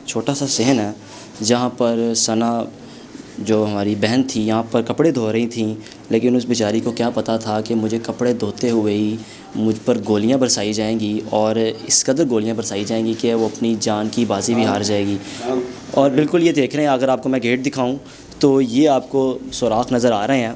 چھوٹا سا صحن ہے جہاں پر ثنا جو ہماری بہن تھی یہاں پر کپڑے دھو رہی تھیں، لیکن اس بیچاری کو کیا پتہ تھا کہ مجھے کپڑے دھوتے ہوئے ہی مجھ پر گولیاں برسائی جائیں گی، اور اس قدر گولیاں برسائی جائیں گی کہ وہ اپنی جان کی بازی بھی ہار جائے گی۔ اور بالکل یہ دیکھ رہے ہیں، اگر آپ کو میں گیٹ دکھاؤں تو یہ آپ کو سوراخ نظر آ رہے ہیں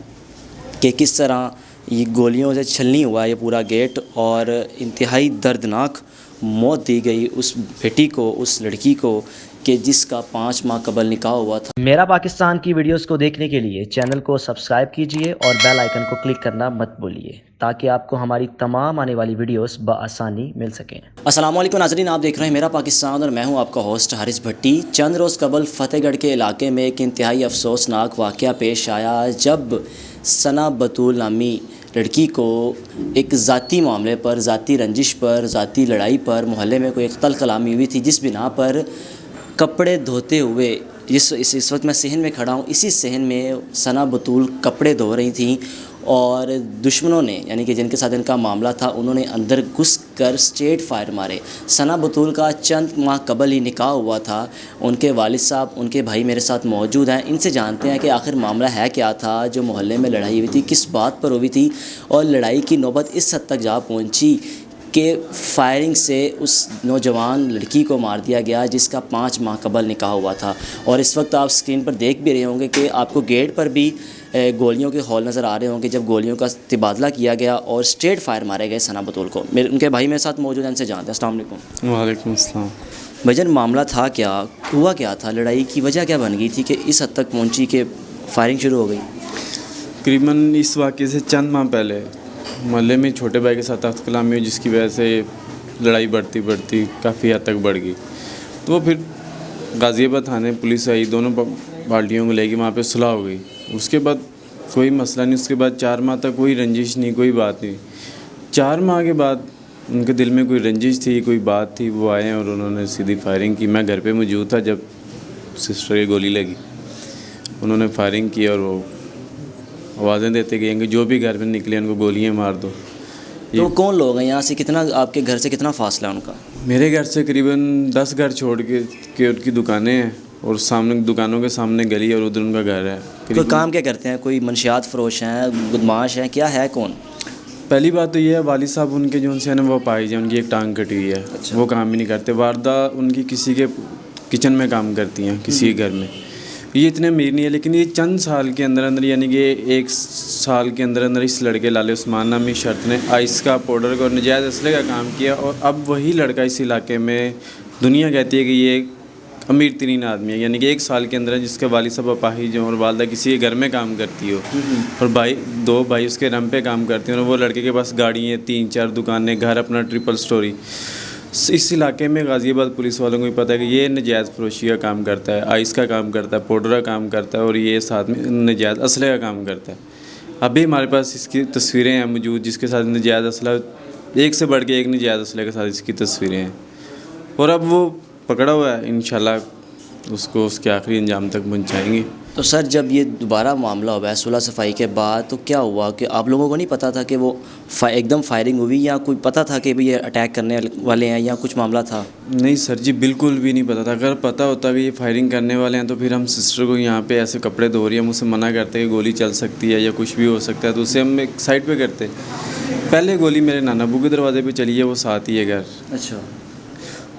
کہ کس طرح یہ گولیوں سے چھلنی ہوا ہے یہ پورا گیٹ، اور انتہائی دردناک موت دی گئی اس بیٹی کو، اس لڑکی کو کہ جس کا 5 ماہ قبل نکاح ہوا تھا۔ میرا پاکستان کی ویڈیوز کو دیکھنے کے لیے چینل کو سبسکرائب کیجئے اور بیل آئیکن کو کلک کرنا مت بھولیے تاکہ آپ کو ہماری تمام آنے والی ویڈیوز بآسانی مل سکیں۔ السلام علیکم ناظرین، آپ دیکھ رہے ہیں میرا پاکستان اور میں ہوں آپ کا ہوسٹ حارث بھٹی۔ چند روز قبل فتح گڑھ کے علاقے میں ایک انتہائی افسوسناک واقعہ پیش آیا جب ثنا بطول نامی لڑکی کو ایک ذاتی معاملے پر، ذاتی رنجش پر، ذاتی لڑائی پر محلے میں کوئی قتل کلامی ہوئی تھی، جس بنا پر کپڑے دھوتے ہوئے اس وقت میں صحن میں کھڑا ہوں، اسی صحن میں ثنا بطول کپڑے دھو رہی تھیں، اور دشمنوں نے، یعنی کہ جن کے ساتھ ان کا معاملہ تھا، انہوں نے اندر گھس کر اسٹریٹ فائر مارے۔ ثنا بطول کا چند ماہ قبل ہی نکاح ہوا تھا۔ ان کے والد صاحب، ان کے بھائی میرے ساتھ موجود ہیں، ان سے جانتے ہیں کہ آخر معاملہ ہے کیا تھا جو محلے میں لڑائی ہوئی تھی، کس بات پر ہوئی تھی، اور لڑائی کی نوبت اس حد تک جا پہنچی کہ فائرنگ سے اس نوجوان لڑکی کو مار دیا گیا جس کا 5 ماہ قبل نکاح ہوا تھا۔ اور اس وقت آپ اسکرین پر دیکھ بھی رہے ہوں گے کہ آپ کو گیٹ پر بھی گولیوں کے ہول نظر آ رہے ہوں گے جب گولیوں کا تبادلہ کیا گیا اور اسٹریٹ فائر مارے گئے ثنا بطول کو۔ ان کے بھائی میرے ساتھ موجود ہیں، ان سے جانتے ہیں۔ السلام علیکم۔ وعلیکم السلام۔ بھائی جان، معاملہ تھا کیا، ہوا کیا تھا، لڑائی کی وجہ کیا بن گئی تھی کہ اس حد تک پہنچی کہ فائرنگ شروع ہو گئی؟ تقریباً اس واقعے سے چند ماہ پہلے محلے میں چھوٹے بھائی کے ساتھ تخت کلامی ہوئی، جس کی وجہ سے لڑائی بڑھتی کافی حد تک بڑھ گئی۔ تو وہ پھر غازی آباد تھانے پولیس آئی، دونوں پارٹیوں کو لے کے وہاں پہ صلح ہو گئی۔ اس کے بعد کوئی مسئلہ نہیں، اس کے بعد 4 ماہ تک کوئی رنجش نہیں، کوئی بات نہیں۔ 4 ماہ کے بعد ان کے دل میں کوئی رنجش تھی، کوئی بات تھی، وہ آئے اور انہوں نے سیدھی فائرنگ کی۔ میں گھر پہ موجود تھا جب سسٹر کی گولی لگی۔ انہوں نے فائرنگ کی اور وہ آوازیں دیتے گئے کہ جو بھی گھر میں نکلے ان کو گولیاں مار دو۔ تو کون لوگ ہیں یہاں سے، کتنا آپ کے گھر سے کتنا فاصلہ ہے ان کا؟ میرے گھر سے قریباً 10 گھر چھوڑ کے ان کی دکانیں ہیں، اور سامنے دکانوں کے سامنے گلی، اور ادھر ان کا گھر ہے۔ کوئی کام کیا کرتے ہیں؟ کوئی منشیات فروش ہیں، بدماش ہیں، کیا ہے کون؟ پہلی بات تو یہ ہے، والد صاحب ان کے جو سے نا وہ پائی ہیں، ان کی ایک ٹانگ کٹی ہوئی ہے۔ وہ کام ہی نہیں کرتے۔ والدہ ان کی کسی کے کچن میں کام کرتی ہیں، کسی کے گھر میں۔ یہ اتنے امیر نہیں ہے، لیکن یہ چند سال کے اندر یعنی کہ 1 سال کے اندر اس لڑکے لالے عثمان نامی شخص نے آئس کا پاؤڈر کا اور نجائز اسلحے کا کام کیا، اور اب وہی لڑکا اس علاقے میں دنیا کہتی ہے کہ یہ ایک امیر ترین آدمی ہے، یعنی کہ 1 سال کے اندر جس کے والد صاحب اپاہج ہوں اور والدہ کسی کے گھر میں کام کرتی ہو، اور 2 بھائی اس کے رم پہ کام کرتے ہیں، اور وہ لڑکے کے پاس گاڑی ہیں، 3-4 دکانیں، گھر اپنا ٹرپل سٹوری۔ اس علاقے میں غازی آباد پولیس والوں کو بھی پتہ ہے کہ یہ نجائز فروشی کا کام کرتا ہے، آئس کا کام کرتا ہے، پاؤڈر کا کام کرتا ہے، اور یہ ساتھ میں نجائز اسلحے کا کام کرتا ہے۔ ابھی ہمارے پاس اس کی تصویریں ہیں موجود، جس کے ساتھ نجائز اسلحہ، ایک سے بڑھ کے ایک نجائز اسلحے کے ساتھ اس کی تصویریں ہیں، اور اب وہ پکڑا ہوا ہے۔ انشاءاللہ اس کو اس کے آخری انجام تک پہنچائیں گے۔ تو سر، جب یہ دوبارہ معاملہ ہوا ہے صلح صفائی کے بعد، تو کیا ہوا کہ آپ لوگوں کو نہیں پتہ تھا کہ وہ ایک دم فائرنگ ہوئی، یا کوئی پتہ تھا کہ یہ اٹیک کرنے والے ہیں، یا کچھ معاملہ تھا؟ نہیں سر جی، بالکل بھی نہیں پتہ تھا۔ اگر پتہ ہوتا کہ یہ فائرنگ کرنے والے ہیں تو پھر ہم سسٹر کو یہاں پہ ایسے کپڑے دھو رہی ہے، ہم اسے منع کرتے کہ گولی چل سکتی ہے یا کچھ بھی ہو سکتا ہے، تو اسے ہم ایک سائڈ پہ کرتے۔ پہلے گولی میرے نانا ابو کے دروازے پہ چلی ہے، وہ ساتھ ہی ہے گھر۔ اچھا۔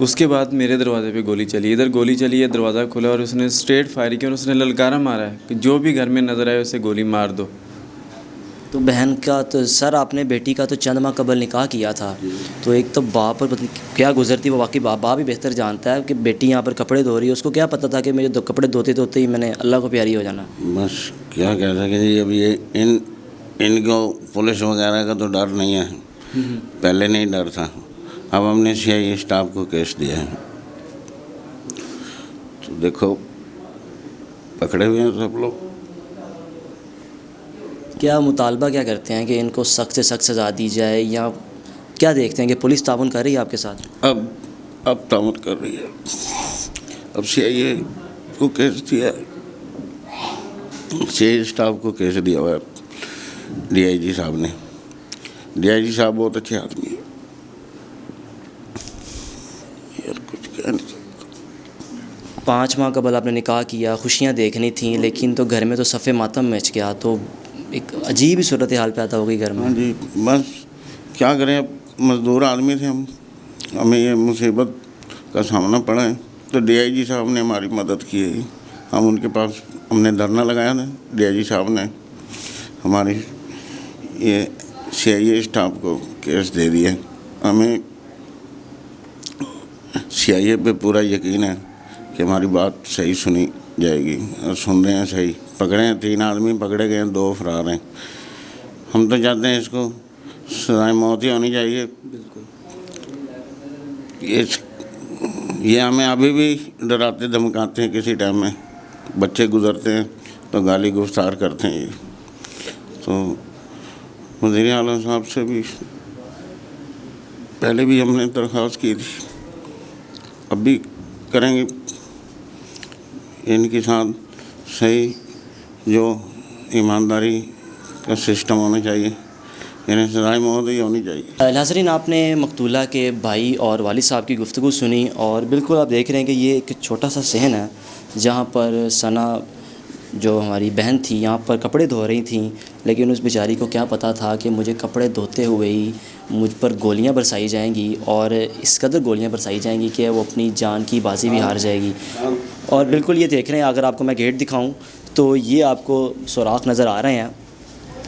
اس کے بعد میرے دروازے پہ گولی چلی، ادھر گولی چلی ہے، دروازہ کھلا، اور اس نے اسٹریٹ فائر کیا، اور اس نے للکارا مارا ہے کہ جو بھی گھر میں نظر آئے اسے گولی مار دو۔ تو بہن کا تو سر، آپ نے بیٹی کا تو چند ماہ قبل نکاح کیا تھا، تو ایک تو باپ پر کیا گزرتی وہ واقعی باپ بھی بہتر جانتا ہے کہ بیٹی یہاں پر کپڑے دھو رہی ہے، اس کو کیا پتہ تھا کہ مجھے کپڑے دھوتے دھوتے ہی میں نے اللہ کو پیاری ہو جانا؟ بس کیا کہہ سکیں جی، اب یہ ان کو پولیس وغیرہ کا تو ڈر نہیں ہے، پہلے نہیں ڈر تھا، اب ہم نے CI اسٹاف کو کیس دیا ہے، تو دیکھو پکڑے ہوئے ہیں سب لوگ۔ کیا مطالبہ کیا کرتے ہیں کہ ان کو سخت سے سخت سزا دی جائے، یا کیا دیکھتے ہیں کہ پولیس تعاون کر رہی ہے آپ کے ساتھ؟ اب تعاون کر رہی ہے، اب CI کو کیس دیا ہے، CI اسٹاف کو کیس دیا ہوا ہے DIG صاحب نے۔ DIG صاحب بہت اچھے آدمی ہیں، یار کچھ کہہ نہیں سکتا۔ 5 ماہ قبل آپ نے نکاح کیا، خوشیاں دیکھنی تھیں، لیکن تو گھر میں تو صف ماتم مچ گیا، تو ایک عجیب ہی صورتحال پیدا ہو گئی گھر میں۔ ہاں جی، بس کیا کریں، اب مزدور آدمی تھے ہم، ہمیں یہ مصیبت کا سامنا پڑا ہے، تو ڈی آئی جی صاحب نے ہماری مدد کی ہے۔ ہم ان کے پاس ہم نے دھرنا لگایا تھا، ڈی آئی جی صاحب نے ہماری یہ سی آئی اے اسٹاف کو کیس دے دیا۔ ہمیں سی آئی اے پہ پورا یقین ہے کہ ہماری بات صحیح سنی جائے گی، اور سن رہے ہیں صحیح۔ پکڑے ہیں 3 آدمی پکڑے گئے ہیں، 2 فرار ہیں۔ ہم تو چاہتے ہیں اس کو سزائے موت ہی ہونی چاہیے۔ یہ ہمیں ابھی بھی ڈراتے دھمکاتے ہیں، کسی ٹائم میں بچے گزرتے ہیں تو گالی گفتار کرتے ہیں۔ تو وزیر اعلیٰ صاحب سے بھی پہلے بھی ہم نے درخواست کی تھی، اب بھی کریں گے۔ ان کے ساتھ صحیح جو ایمانداری کا سسٹم ہونا چاہیے، انہیں سزائے موت ہی ہونی چاہیے۔ ناظرین، آپ نے مقتولہ کے بھائی اور والد صاحب کی گفتگو سنی، اور بالکل آپ دیکھ رہے ہیں کہ یہ ایک چھوٹا سا صحن ہے جہاں پر ثنا جو ہماری بہن تھی یہاں پر کپڑے دھو رہی تھیں، لیکن اس بیچاری کو کیا پتہ تھا کہ مجھے کپڑے دھوتے ہوئے ہی مجھ پر گولیاں برسائی جائیں گی، اور اس قدر گولیاں برسائی جائیں گی کہ وہ اپنی جان کی بازی بھی ہار جائے گی۔ اور بالکل یہ دیکھ رہے ہیں، اگر آپ کو میں گیٹ دکھاؤں تو یہ آپ کو سوراخ نظر آ رہے ہیں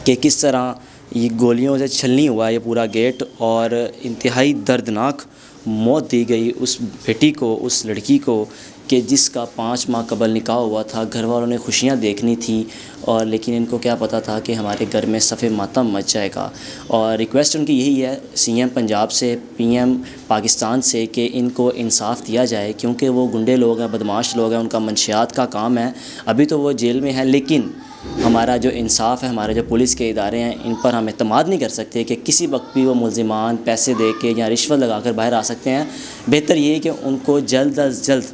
کہ کس طرح یہ گولیوں سے چھلنی ہوا ہے یہ پورا گیٹ، اور انتہائی دردناک موت دی گئی اس بیٹی کو، اس لڑکی کو کہ جس کا 5 ماہ قبل نکاح ہوا تھا۔ گھر والوں نے خوشیاں دیکھنی تھیں، اور لیکن ان کو کیا پتہ تھا کہ ہمارے گھر میں صف ماتم مچ جائے گا۔ اور ریکویسٹ ان کی یہی ہے سی ایم پنجاب سے، پی ایم پاکستان سے، کہ ان کو انصاف دیا جائے، کیونکہ وہ گنڈے لوگ ہیں، بدماش لوگ ہیں، ان کا منشیات کا کام ہے۔ ابھی تو وہ جیل میں ہیں، لیکن ہمارا جو انصاف ہے، ہمارے جو پولیس کے ادارے ہیں، ان پر ہم اعتماد نہیں کر سکتے کہ کسی وقت بھی وہ ملزمان پیسے دے کے یا رشوت لگا کر باہر آ سکتے ہیں۔ بہتر یہ ہے کہ ان کو جلد از جلد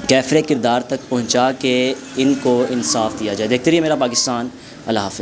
کیفر کردار تک پہنچا کے ان کو انصاف دیا جائے۔ دیکھتے رہیے میرا پاکستان۔ اللہ حافظ۔